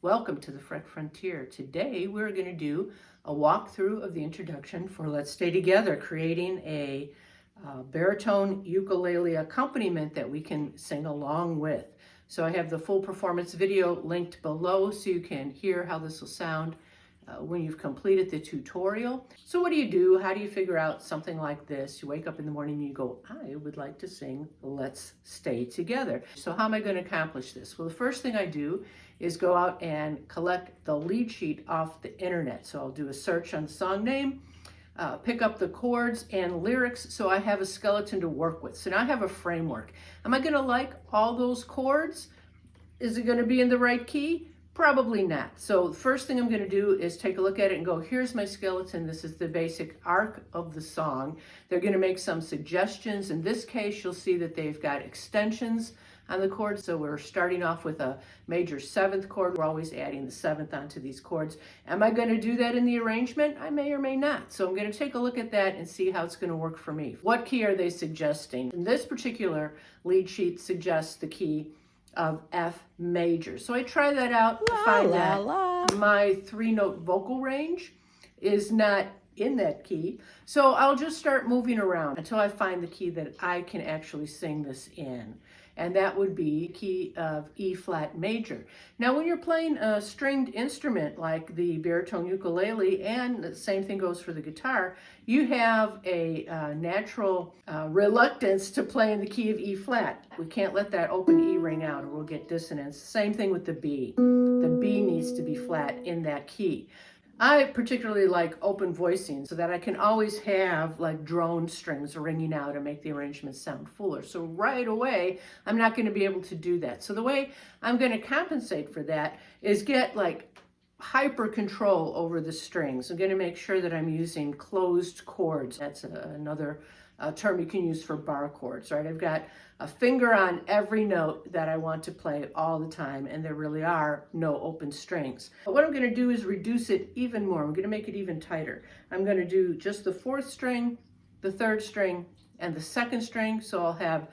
Welcome to the Fret Frontier. Today we're going to do a walkthrough of the introduction for Let's Stay Together, creating a baritone ukulele accompaniment that we can sing along with. So I have the full performance video linked below so you can hear how this will sound when you've completed the tutorial. So what do? How do you figure out something like this? You wake up in the morning and you go, I would like to sing Let's Stay Together. So how am I going to accomplish this? Well, the first thing I do is go out and collect the lead sheet off the internet. So I'll do a search on the song name, pick up the chords and lyrics so I have a skeleton to work with. So now I have a framework. Am I going to like all those chords? Is it going to be in the right key? Probably not. So the first thing I'm going to do is take a look at it and go, here's my skeleton. This is the basic arc of the song. They're going to make some suggestions. In this case, you'll see that they've got extensions on the chords. So we're starting off with a major 7th chord. We're always adding the 7th onto these chords. Am I going to do that in the arrangement? I may or may not. So I'm going to take a look at that and see how it's going to work for me. What key are they suggesting? In this particular lead sheet suggests the key of F major. So I try that out to find that my 3-note vocal range is not in that key. So I'll just start moving around until I find the key that I can actually sing this in. And that would be key of E flat major. Now when you're playing a stringed instrument like the baritone ukulele, and the same thing goes for the guitar, you have a natural reluctance to play in the key of E flat. We can't let that open E ring out or we'll get dissonance. Same thing with the B. The B needs to be flat in that key. I particularly like open voicing so that I can always have like drone strings ringing out and make the arrangement sound fuller. So right away, I'm not going to be able to do that. So the way I'm going to compensate for that is get like hyper control over the strings. I'm going to make sure that I'm using closed chords. That's another term you can use for bar chords, right? I've got a finger on every note that I want to play all the time, and there really are no open strings. But what I'm going to do is reduce it even more. I'm going to make it even tighter. I'm going to do just the 4th string, the 3rd string, and the 2nd string. So I'll have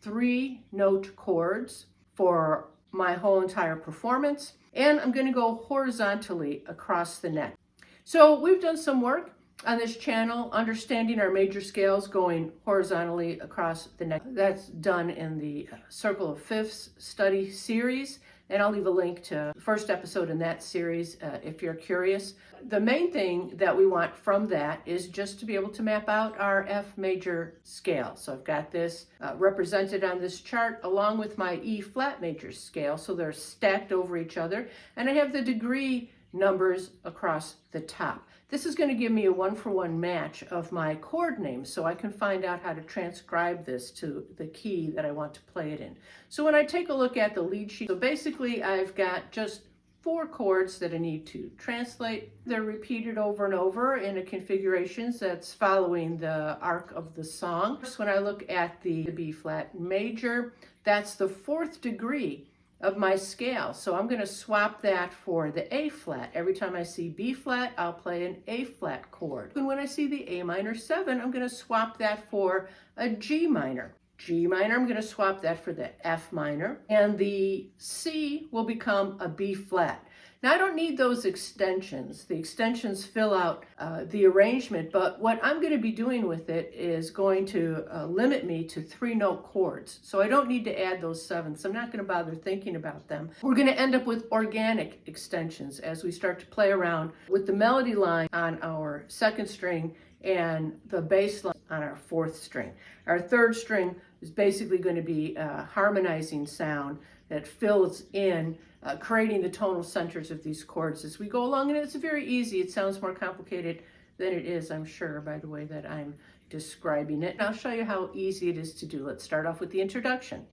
3-note chords for my whole entire performance. And I'm going to go horizontally across the neck. So we've done some work on this channel, understanding our major scales going horizontally across the neck. That's done in the Circle of Fifths study series, and I'll leave a link to the first episode in that series if you're curious. The main thing that we want from that is just to be able to map out our F major scale. So I've got this represented on this chart along with my E flat major scale, so they're stacked over each other, and I have the degree numbers across the top. This is going to give me a 1-for-1 match of my chord names so I can find out how to transcribe this to the key that I want to play it in. So when I take a look at the lead sheet, so basically I've got just 4 chords that I need to translate. They're repeated over and over in a configurations that's following the arc of the song. First, when I look at the B flat major, that's the 4th degree of my scale. So I'm going to swap that for the A flat. Every time I see B flat, I'll play an A flat chord. And when I see the A minor 7, I'm going to swap that for a G minor. G minor, I'm going to swap that for the F minor. And the C will become a B flat. Now I don't need those extensions. The extensions fill out the arrangement, but what I'm going to be doing with it is going to limit me to 3-note chords. So I don't need to add those 7ths. I'm not going to bother thinking about them. We're going to end up with organic extensions as we start to play around with the melody line on our 2nd string and the bass line on our 4th string. Our 3rd string is basically going to be a harmonizing sound that fills in, creating the tonal centers of these chords as we go along. And it's very easy. It sounds more complicated than it is, I'm sure, by the way that I'm describing it. And I'll show you how easy it is to do. Let's start off with the introduction.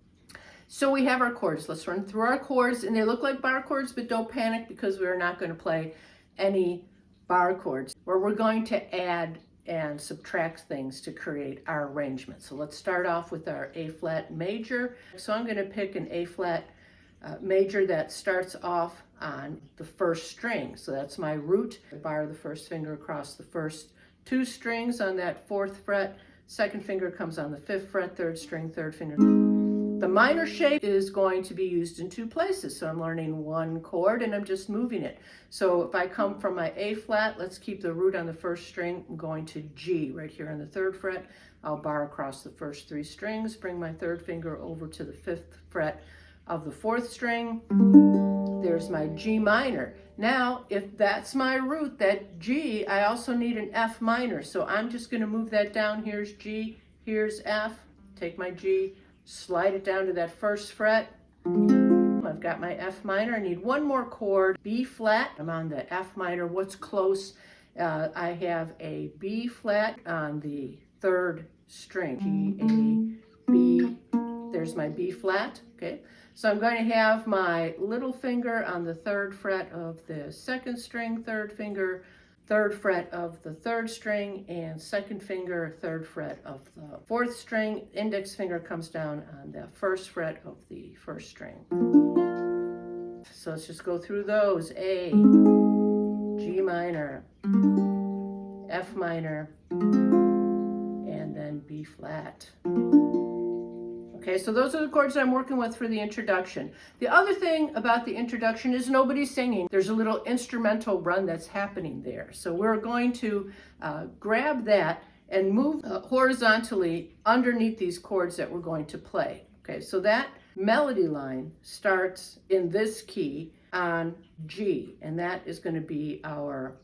So we have our chords. Let's run through our chords, and they look like bar chords, but don't panic because we're not going to play any bar chords, where we're going to add and subtract things to create our arrangement. So let's start off with our A flat major. So I'm going to pick an A flat major that starts off on the 1st string. So that's my root. I bar the 1st finger across the first 2 strings on that 4th fret. 2nd finger comes on the 5th fret, 3rd string, 3rd finger. The minor shape is going to be used in two places. So I'm learning one chord and I'm just moving it. So if I come from my A flat, let's keep the root on the first string. I'm going to G right here on the 3rd fret. I'll bar across the first 3 strings, bring my 3rd finger over to the 5th fret of the 4th string. There's my G minor. Now, if that's my root, that G, I also need an F minor. So I'm just going to move that down. Here's G, here's F. Take my G, slide it down to that 1st fret. I've got my F minor. I need one more chord, B flat. I'm on the F minor. What's close? I have a B flat on the 3rd string. G, A, B. There's my B flat. Okay. So I'm going to have my little finger on the 3rd fret of the 2nd string, 3rd finger, 3rd fret of the 3rd string, and 2nd finger, 3rd fret of the 4th string. Index finger comes down on the 1st fret of the 1st string. So let's just go through those. A, G minor, F minor, and then B flat. Okay, so those are the chords I'm working with for the introduction. The other thing about the introduction is nobody's singing. There's a little instrumental run that's happening there. So we're going to grab that and move horizontally underneath these chords that we're going to play. Okay, so that melody line starts in this key on G, and that is going to be our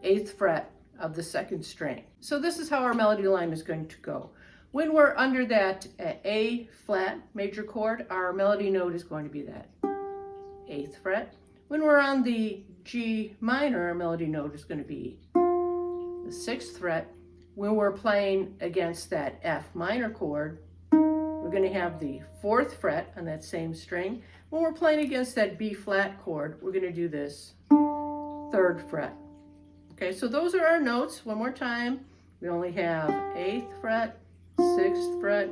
8th fret of the 2nd string. So this is how our melody line is going to go. When we're under that A flat major chord, our melody note is going to be that 8th fret. When we're on the G minor, our melody note is going to be the 6th fret. When we're playing against that F minor chord, we're going to have the 4th fret on that same string. When we're playing against that B flat chord, we're going to do this 3rd fret. Okay, so those are our notes. One more time. We only have 8th fret, 6th fret,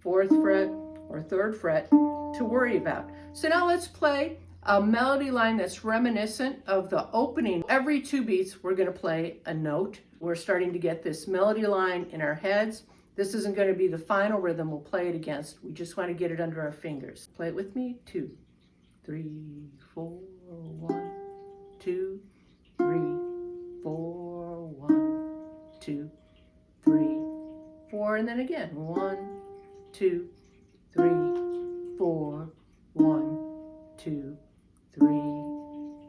4th fret, or 3rd fret to worry about. So now let's play a melody line that's reminiscent of the opening. Every 2 beats, we're going to play a note. We're starting to get this melody line in our heads. This isn't going to be the final rhythm we'll play it against. We just want to get it under our fingers. Play it with me. 2, 3, 4, 1, 2, 3, 4, 1, 2, 3, 4, and then again. 1, 2, 3, 4, 1, 2, 3,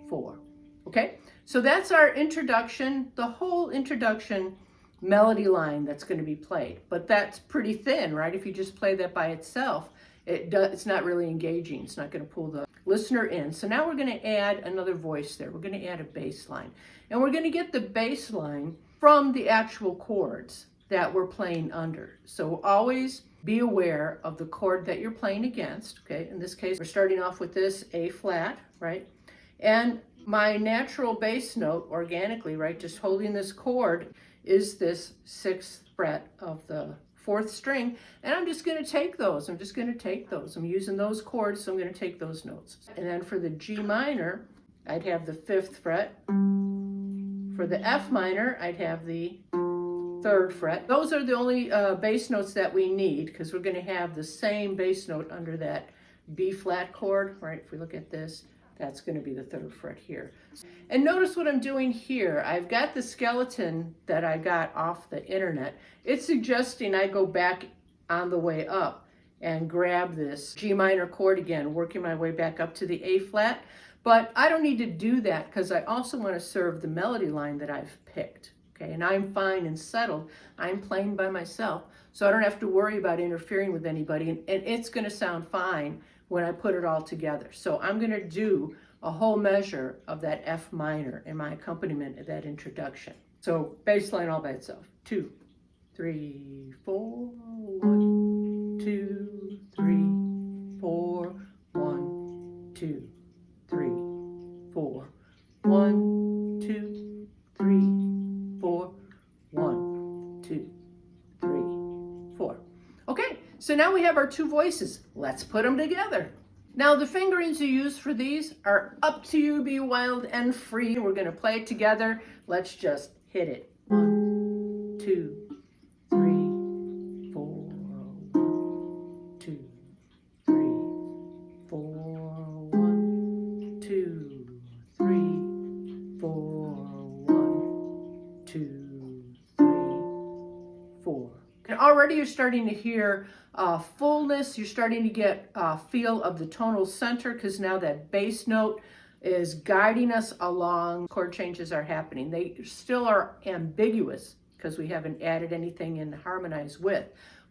4. Okay, so that's our introduction, the whole introduction melody line that's going to be played. But that's pretty thin, right? If you just play that by itself, it's not really engaging. It's not going to pull the listener in. So now we're going to add another voice there. We're going to add a bass line. And we're going to get the bass line from the actual chords that we're playing under. So always be aware of the chord that you're playing against. Okay, in this case, we're starting off with this A flat, right? And my natural bass note organically, right, just holding this chord, is this 6th fret of the 4th string. And I'm just going to take those. I'm I'm using those chords, so I'm going to take those notes. And then for the G minor, I'd have the 5th fret. For the F minor, I'd have the 3rd fret. Those are the only bass notes that we need, because we're going to have the same bass note under that B flat chord, right? If we look at this, that's going to be the 3rd fret here. And notice what I'm doing here. I've got the skeleton that I got off the internet. It's suggesting I go back on the way up and grab this G minor chord again, working my way back up to the A flat. But I don't need to do that, because I also want to serve the melody line that I've picked. Okay, and I'm fine and settled. I'm playing by myself, so I don't have to worry about interfering with anybody, and it's going to sound fine when I put it all together. So I'm going to do a whole measure of that F minor in my accompaniment at that introduction. So bass line all by itself. 2, 3, 4, 1, 2, 3, 4, 1, 2, 3, 4, 1, 2, 3, 4, 1, 2, 3, 4. Okay, so now we have our 2 voices. Let's put them together. Now the fingerings you use for these are up to you. Be wild and free. We're going to play it together. Let's just hit it. 1, 2, 3, 4, 1, 2, already you're starting to hear fullness. You're starting to get a feel of the tonal center, because now that bass note is guiding us along. Chord changes are happening. They still are ambiguous because we haven't added anything in harmonized with,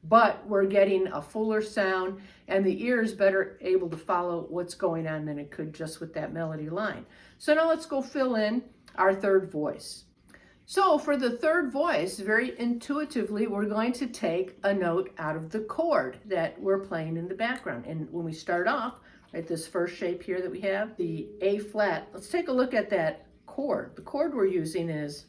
but we're getting a fuller sound, and the ear is better able to follow what's going on than it could just with that melody line. So now let's go fill in our third voice. So for the third voice, very intuitively, we're going to take a note out of the chord that we're playing in the background. And when we start off, right, this first shape here that we have, the A flat, let's take a look at that chord. The chord we're using is,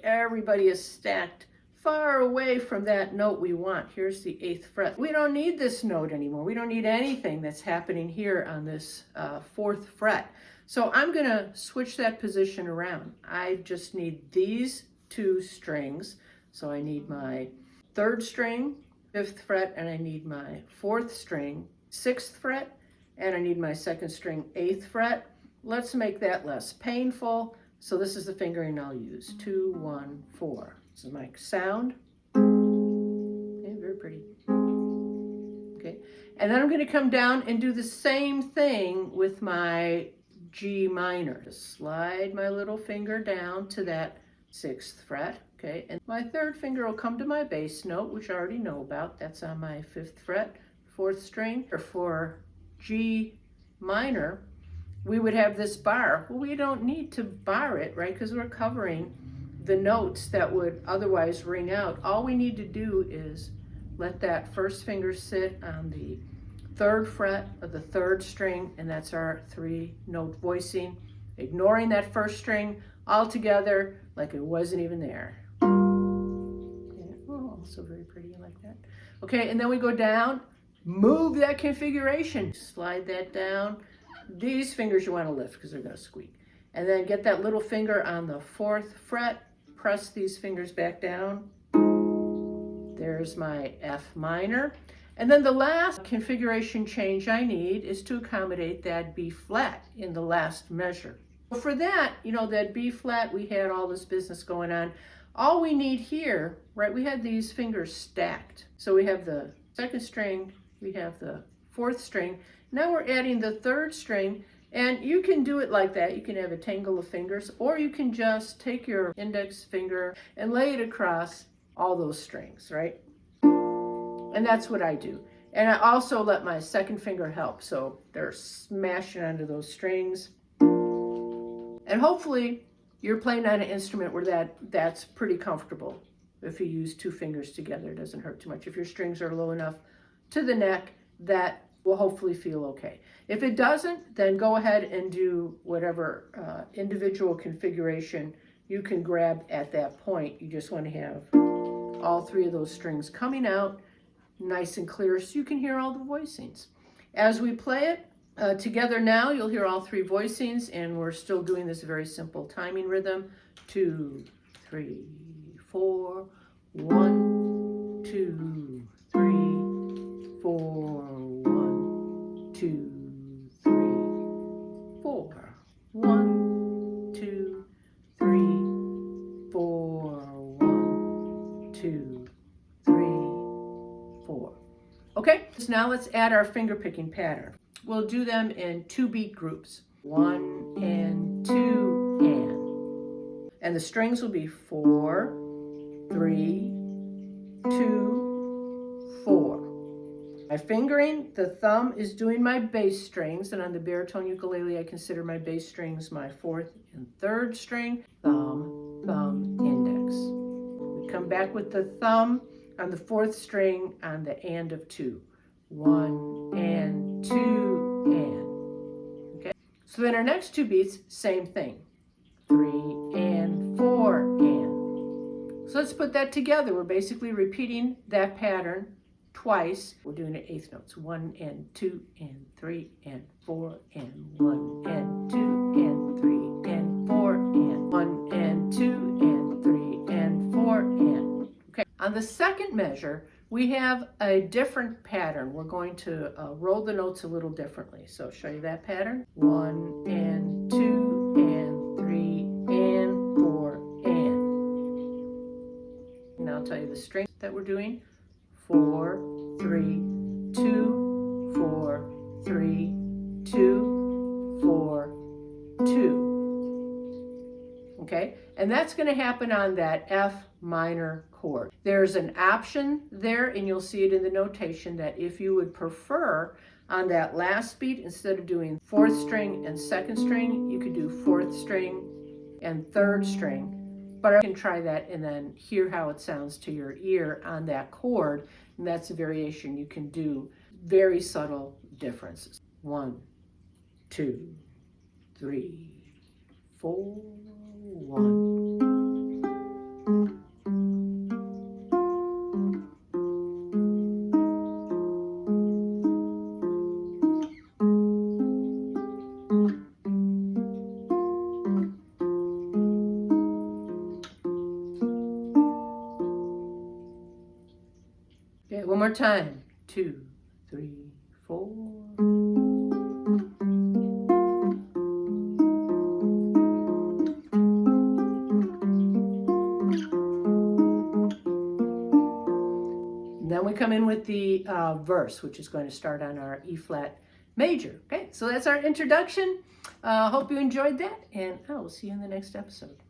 everybody is stacked far away from that note we want. Here's the 8th fret. We don't need this note anymore. We don't need anything that's happening here on this 4th fret. So I'm gonna switch that position around. I just need these 2 strings. So I need my 3rd string, 5th fret, and I need my 4th string, 6th fret, and I need my 2nd string, 8th fret. Let's make that less painful. So this is the fingering I'll use, 2, 1, 4. This is my sound. Okay, very pretty. Okay, and then I'm going to come down and do the same thing with my G minor. Just slide my little finger down to that 6th fret. Okay, and my 3rd finger will come to my bass note, which I already know about. That's on my 5th fret, 4th string. Or for G minor, we would have this bar. Well, we don't need to bar it, right? Because we're covering the notes that would otherwise ring out. All we need to do is let that first finger sit on the 3rd fret of the 3rd string, and that's our 3-note voicing, ignoring that 1st string altogether like it wasn't even there. Okay. Oh, also very pretty, I like that. Okay, and then we go down, move that configuration, slide that down. These fingers you want to lift because they're going to squeak. And then get that little finger on the 4th fret, press these fingers back down. There's my F minor. And then the last configuration change I need is to accommodate that B flat in the last measure. For that, you know, that B flat, we had all this business going on. All we need here, right, we had these fingers stacked. So we have the 2nd string, we have the 4th string. Now we're adding the 3rd string, and you can do it like that. You can have a tangle of fingers, or you can just take your index finger and lay it across all those strings, right? And that's what I do. And I also let my 2nd finger help, so they're smashing onto those strings. And hopefully you're playing on an instrument where that's pretty comfortable. If you use 2 fingers together, it doesn't hurt too much. If your strings are low enough to the neck, that will hopefully feel okay. If it doesn't, then go ahead and do whatever individual configuration you can grab at that point. You just want to have all 3 of those strings coming out nice and clear so you can hear all the voicings. As we play it together now, you'll hear all 3 voicings, and we're still doing this very simple timing rhythm. 2, 3, 4, 1, 2, 3, 4, 1, 2, 3, 4, 1, 2, 3, 4, 1, 2, 3, 4. Okay, so now let's add our finger picking pattern. We'll do them in 2-beat groups. 1 and 2 and the strings will be 4, 3, 2, 4. My fingering, the thumb is doing my bass strings, and on the baritone ukulele I consider my bass strings my 4th and 3rd string. Thumb, thumb, index. We come back with the thumb on the 4th string on the and of 2. 1 and 2 and. Okay. So then our next 2 beats, same thing. 3 and 4 and. So let's put that together. We're basically repeating that pattern twice. We're doing it 8th notes. 1 and 2 and 3 and 4 and 1 and 2 and 3 and 4 and 1 and 2 and 3 and 4 and. Okay. On the second measure, we have a different pattern. We're going to roll the notes a little differently. So I'll show you that pattern. 1 and 2 and 3 and 4 and. Now tell you the string that we're doing. 4, 3, 2, 4, 3, 2, 4, 2. Okay, and that's going to happen on that F minor chord. There's an option there, and you'll see it in the notation, that if you would prefer on that last beat, instead of doing 4th string and 2nd string, you could do 4th string and 3rd string. But you can try that and then hear how it sounds to your ear on that chord, and that's a variation you can do. Very subtle differences. 1, 2, 3, 4, 1. Okay, one more time. 2, 3, 4. Then we come in with the verse, which is going to start on our E flat major. Okay, so that's our introduction. Hope you enjoyed that, and I will see you in the next episode.